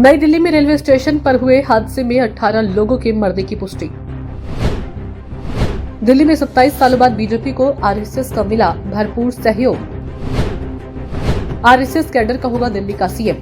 नई दिल्ली में railway station पर हुए हादसे में 18 लोगों के मरने की पुष्टि। दिल्ली में 27 सालों बाद बीजेपी को आरएसएस का मिला भरपूर सहयोग। आरएसएस कैडर का होगा दिल्ली का सीएम।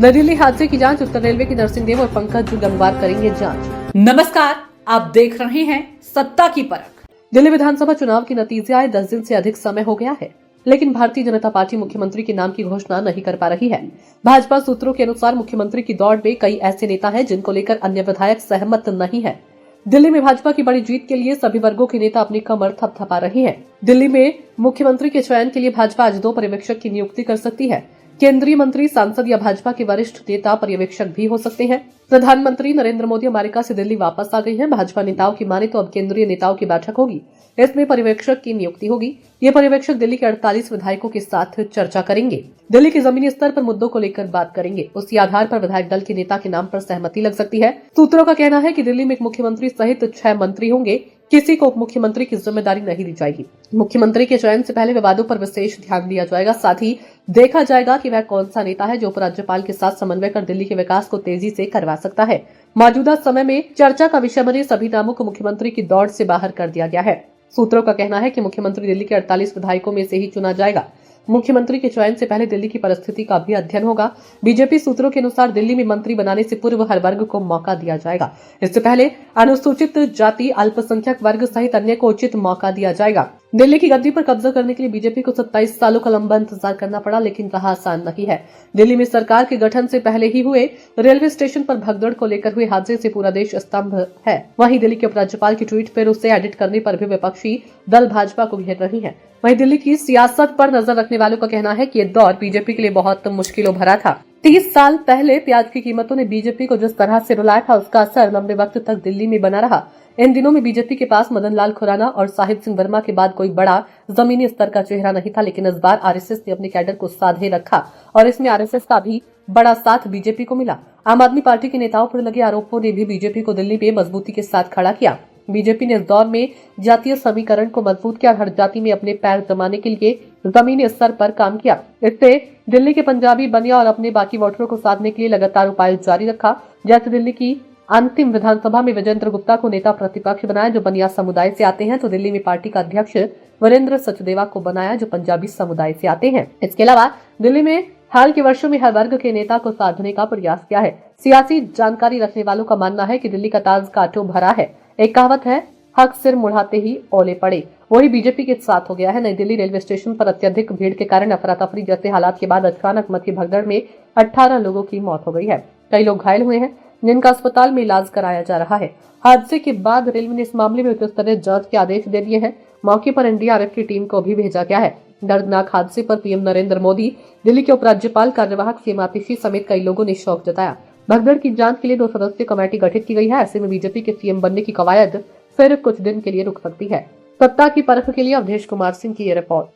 नई दिल्ली हादसे की जांच उत्तर रेलवे की नरसिंह देव और पंकज गंगवार करेंगे जांच। नमस्कार, आप देख रहे हैं सत्ता की परख। दिल्ली विधानसभा चुनाव के नतीजे आए 10 दिन से अधिक समय हो गया है, लेकिन भारतीय जनता पार्टी मुख्यमंत्री के नाम की घोषणा नहीं कर पा रही है। भाजपा सूत्रों के अनुसार मुख्यमंत्री की दौड़ में कई ऐसे नेता हैं जिनको लेकर अन्य विधायक सहमत नहीं है। दिल्ली में भाजपा की बड़ी जीत के लिए सभी वर्गों के नेता अपनी कमर थपथपा रहे हैं। दिल्ली में मुख्यमंत्री के चयन के लिए भाजपा आज 2 पर्यवेक्षक की नियुक्ति कर सकती है। केंद्रीय मंत्री, सांसद या भाजपा के वरिष्ठ नेता पर्यवेक्षक भी हो सकते हैं। प्रधानमंत्री नरेंद्र मोदी अमेरिका से दिल्ली वापस आ गए हैं। भाजपा नेताओं की माने तो अब केंद्रीय नेताओं की बैठक होगी, इसमें पर्यवेक्षक की नियुक्ति होगी। ये पर्यवेक्षक दिल्ली के 48 विधायकों के साथ चर्चा करेंगे, दिल्ली के जमीनी स्तर पर मुद्दों को लेकर बात करेंगे। उसी आधार पर विधायक दल के नेता के नाम पर सहमति लग सकती है। सूत्रों का कहना है कि दिल्ली में एक मुख्यमंत्री सहित 6 मंत्री होंगे। किसी को उप मुख्यमंत्री की जिम्मेदारी नहीं दी जाएगी। मुख्यमंत्री के चयन से पहले विवादों पर विशेष ध्यान दिया जाएगा। साथ ही देखा जाएगा कि वह कौन सा नेता है जो उपराज्यपाल के साथ समन्वय कर दिल्ली के विकास को तेजी से करवा सकता है। मौजूदा समय में चर्चा का विषय बने सभी नामों को मुख्यमंत्री की दौड़ से बाहर कर दिया गया है। सूत्रों का कहना है कि मुख्यमंत्री दिल्ली के 48 विधायकों में से ही चुना जाएगा। मुख्यमंत्री के चयन से पहले दिल्ली की परिस्थिति का भी अध्ययन होगा। बीजेपी सूत्रों के अनुसार दिल्ली में मंत्री बनाने से पूर्व हर वर्ग को मौका दिया जाएगा। इससे पहले अनुसूचित जाति, अल्पसंख्यक वर्ग सहित अन्य को उचित मौका दिया जाएगा। दिल्ली की गद्दी पर कब्जा करने के लिए बीजेपी को 27 सालों का लंबा इंतजार करना पड़ा, लेकिन रहा आसान नहीं है। दिल्ली में सरकार के गठन से पहले ही हुए रेलवे स्टेशन पर भगदड़ को लेकर हुए हादसे से पूरा देश स्तंभ है। वहीं दिल्ली के उपराज्यपाल की ट्वीट पर उसे एडिट करने पर भी विपक्षी दल भाजपा को घेर रही है। वहीं दिल्ली की सियासत पर नजर रखने वालों का कहना है कि यह दौर बीजेपी के लिए बहुत मुश्किलों भरा था। 30 साल पहले प्याज की कीमतों ने बीजेपी को जिस तरह से रुलाया था, उसका असर लंबे वक्त तक दिल्ली में बना रहा। इन दिनों में बीजेपी के पास मदन लाल खुराना और साहिब सिंह वर्मा के बाद कोई बड़ा जमीनी स्तर का चेहरा नहीं था, लेकिन इस बार आरएसएस ने अपने कैडर को साधे रखा और इसमें आरएसएस का भी बड़ा साथ बीजेपी को मिला। आम आदमी पार्टी के नेताओं पर लगे आरोपों ने भी बीजेपी को दिल्ली में मजबूती के साथ खड़ा किया। बीजेपी ने इस दौर में जातीय समीकरण को मजबूत किया और हर जाति में अपने पैर जमाने के लिए जमीनी स्तर पर काम किया। इससे दिल्ली के पंजाबी बनिया और अपने बाकी वोटरों को साधने के लिए लगातार उपाय जारी रखा। जैसे दिल्ली की अंतिम विधानसभा में विजेंद्र गुप्ता को नेता प्रतिपक्ष बनाया जो बनिया समुदाय से आते हैं, तो दिल्ली में पार्टी का अध्यक्ष वीरेंद्र सचदेवा को बनाया जो पंजाबी समुदाय से आते हैं। इसके अलावा दिल्ली में हाल के वर्षों में हर वर्ग के नेता को साधने का प्रयास किया है। सियासी जानकारी रखने वालों का मानना है कि दिल्ली का ताज कांटों भरा है। एक कहावत है, हक सिर मुड़ाते ही ओले पड़े, वही बीजेपी के साथ हो गया है। नई दिल्ली रेलवे स्टेशन पर अत्यधिक भीड़ के कारण अफरा तफरी जैसे हालात के बाद अचानक मची भगदड़ में 18 लोगों की मौत हो गई है। कई लोग घायल हुए हैं जिनका अस्पताल में इलाज कराया जा रहा है। हादसे के बाद रेलवे ने इस मामले में उच्च स्तरीय जांच के आदेश दे दिए हैं। मौके पर एनडीआरएफ की टीम को भी भेजा गया है। दर्दनाक हादसे पर पीएम नरेंद्र मोदी, दिल्ली के उपराज्यपाल, कार्यवाहक सीएम आतिशी समेत कई लोगों ने शोक जताया। भगदड़ की जांच के लिए 2 सदस्यीय कमेटी गठित की गई है। ऐसे में बीजेपी के सीएम बनने की कवायद फिर कुछ दिन के लिए रुक सकती है। सत्ता की परख के लिए अवधेश कुमार सिंह की ये रिपोर्ट।